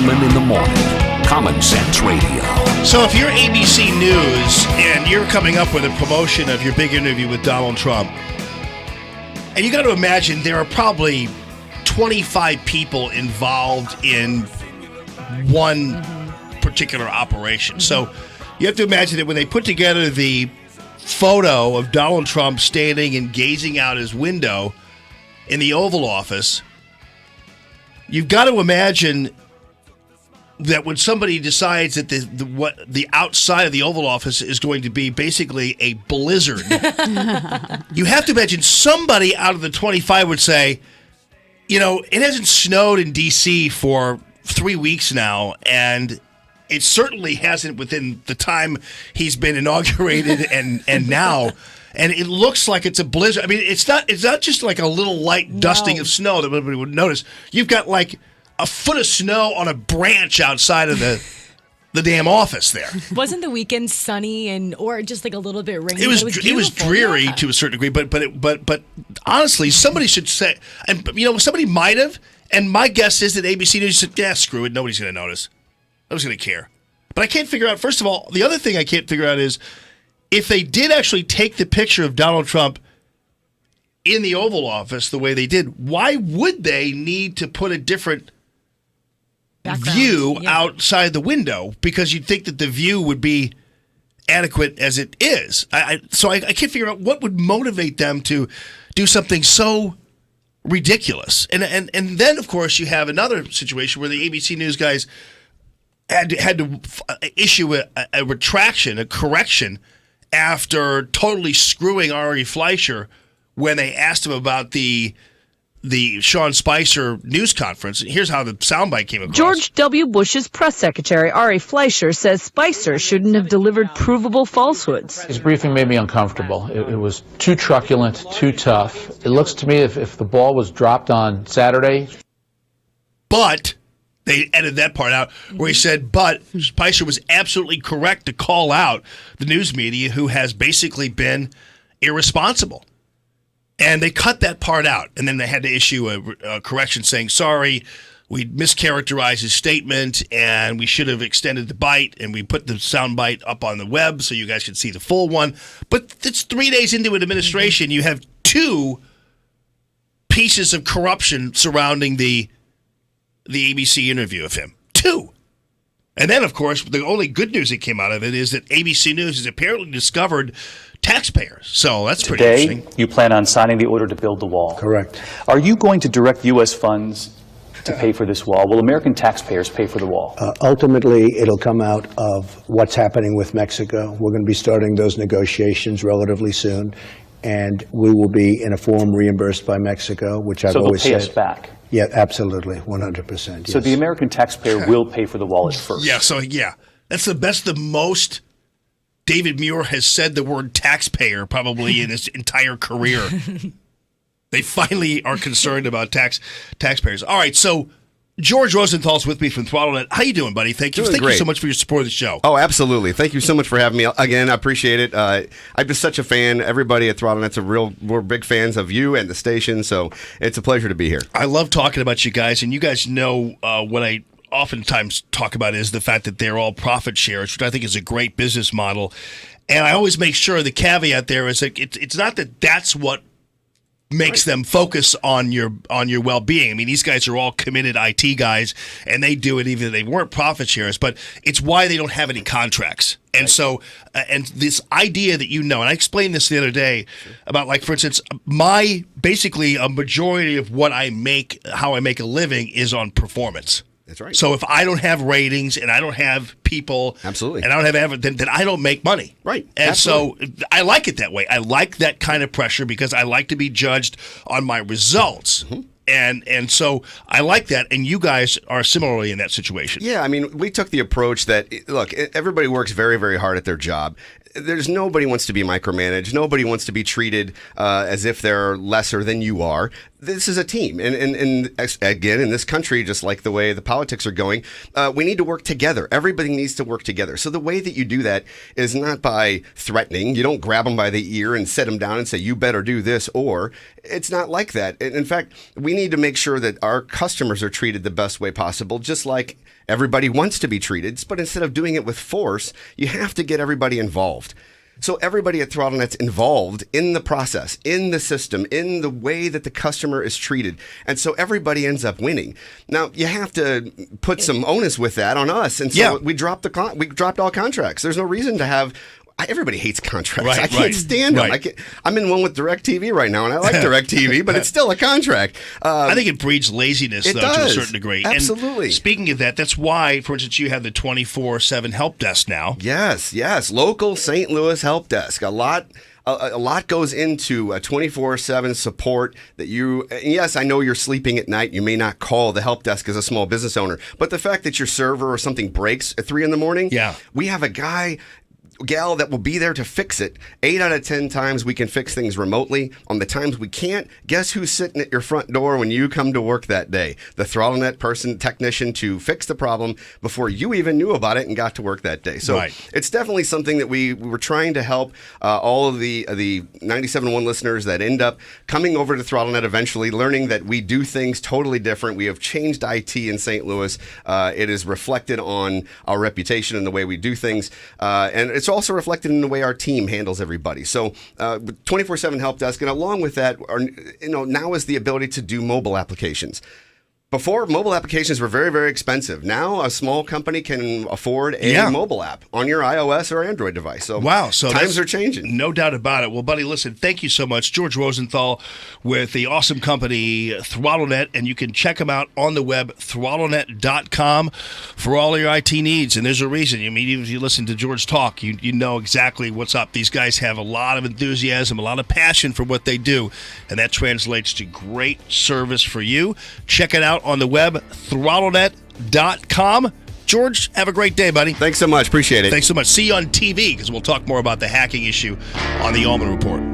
Gentlemen in the Morning. Common Sense Radio. So if you're ABC News and you're coming up with a promotion of your big interview with Donald Trump, and you got to imagine there are probably 25 people involved in one particular operation. So you have to imagine that when they put together the photo of Donald Trump standing and gazing out his window in the Oval Office, you've got to imagine that when somebody decides that the outside of the Oval Office is going to be basically a blizzard, you have to imagine somebody out of the 25 would say, you know, it hasn't snowed in D.C. for 3 weeks now, and it certainly hasn't within the time he's been inaugurated and now. And it looks like it's a blizzard. I mean, it's not just like a little light dusting of snow that everybody would notice. You've got like a foot of snow on a branch outside of the damn office there. Wasn't the weekend sunny or just like a little bit rainy? It was dreary to a certain degree, but honestly, somebody should say, and you know, somebody might have, and my guess is that ABC News said, yeah, screw it, nobody's going to notice. Nobody's going to care. But I can't figure out, first of all, the other thing I can't figure out is if they did actually take the picture of Donald Trump in the Oval Office the way they did, why would they need to put a different view outside the window? Because you'd think that the view would be adequate as it is. So I can't figure out what would motivate them to do something so ridiculous. And then, of course, you have another situation where the ABC News guys had to issue a retraction, a correction, after totally screwing Ari Fleischer when they asked him about the Sean Spicer news conference. Here's how the soundbite came across. George W. Bush's press secretary, Ari Fleischer, says Spicer shouldn't have delivered provable falsehoods. His briefing made me uncomfortable. It was too truculent, too tough. It looks to me if the ball was dropped on Saturday. But they edited that part out where he said, but Spicer was absolutely correct to call out the news media who has basically been irresponsible. And they cut that part out, and then they had to issue a correction saying, sorry, we mischaracterized his statement, and we should have extended the bite, and we put the sound bite up on the web so you guys could see the full one. But it's 3 days into an administration. You have two pieces of corruption surrounding the ABC interview of him. Two. And then, of course, the only good news that came out of it is that ABC News has apparently discovered taxpayers. So that's pretty interesting. Today, you plan on signing the order to build the wall. Correct. Are you going to direct U.S. funds to pay for this wall? Will American taxpayers pay for the wall? Ultimately, it'll come out of what's happening with Mexico. We're going to be starting those negotiations relatively soon, and we will be, in a form, reimbursed by Mexico, which I've always said. So they'll pay us back? Yeah, absolutely, 100%. Yes. So the American taxpayer will pay for the wall at first? Yeah. That's the most David Muir has said the word taxpayer probably in his entire career. They finally are concerned about taxpayers. All right, so George Rosenthal's with me from Throttlenet. How you doing, buddy? Thank you so much for your support of the show. Oh, absolutely. Thank you so much for having me. Again, I appreciate it. I'm just such a fan. Everybody at Throttlenet's we're big fans of you and the station, so it's a pleasure to be here. I love talking about you guys, and you guys know what I oftentimes talk about is the fact that they're all profit shares, which I think is a great business model. And I always make sure the caveat there is that it's not that that's what makes them focus on your well-being. I mean, these guys are all committed IT guys, and they do it even if they weren't profit shares, but it's why they don't have any contracts. And so, and this idea that and I explained this the other day about, like, for instance, basically a majority of what I make, how I make a living is on performance. That's right. So if I don't have ratings and I don't have people, absolutely, and I don't have then I don't make money. Right. And absolutely. So I like it that way. I like that kind of pressure because I like to be judged on my results. Mm-hmm. And so I like that, and you guys are similarly in that situation. Yeah, I mean, we took the approach that, look, everybody works very, very hard at their job. there's nobody wants to be micromanaged. Nobody wants to be treated as if they're lesser than you are. This is a team. And again, in this country, just like the way the politics are going, we need to work together. Everybody needs to work together. So the way that you do that is not by threatening. You don't grab them by the ear and sit them down and say, you better do this, or it's not like that. In fact, we need to make sure that our customers are treated the best way possible, just like everybody wants to be treated. But instead of doing it with force, you have to get everybody involved. So everybody at Throttlenet's involved in the process, in the system, in the way that the customer is treated. And so everybody ends up winning. Now, you have to put some onus with that on us. And so we dropped all contracts. There's no reason to have... Everybody hates contracts. I can't stand them. I'm in one with DirecTV right now, and I like DirecTV, but it's still a contract. I think it breeds laziness, though, to a certain degree. Absolutely. And speaking of that, that's why, for instance, you have the 24/7 help desk now. Yes. Local St. Louis help desk. A lot goes into a 24/7 support that you, yes, I know you're sleeping at night. You may not call the help desk as a small business owner, but the fact that your server or something breaks at 3 a.m, we have a gal that will be there to fix it. 8 out of 10 times we can fix things remotely. On the times we can't, guess who's sitting at your front door when you come to work that day? The Throttlenet technician to fix the problem before you even knew about it and got to work that day. So it's definitely something that we were trying to help all of the 97.1 listeners that end up coming over to Throttlenet eventually, learning that we do things totally different. We have changed IT in St. Louis. It is reflected on our reputation and the way we do things. And it's also reflected in the way our team handles everybody. So 24/7 help desk, and along with that, now is the ability to do mobile applications. Before, mobile applications were very, very expensive. Now, a small company can afford a mobile app on your iOS or Android device. So, so times are changing. No doubt about it. Well, buddy, listen, thank you so much. George Rosenthal with the awesome company Throttlenet, and you can check them out on the web, Throttlenet.com, for all your IT needs. And there's a reason. I mean, even if you listen to George talk, you know exactly what's up. These guys have a lot of enthusiasm, a lot of passion for what they do, and that translates to great service for you. Check it out on the web, Throttlenet.com. George, have a great day, buddy. Thanks so much. Appreciate it. Thanks so much. See you on TV, because we'll talk more about the hacking issue on the Allman Report.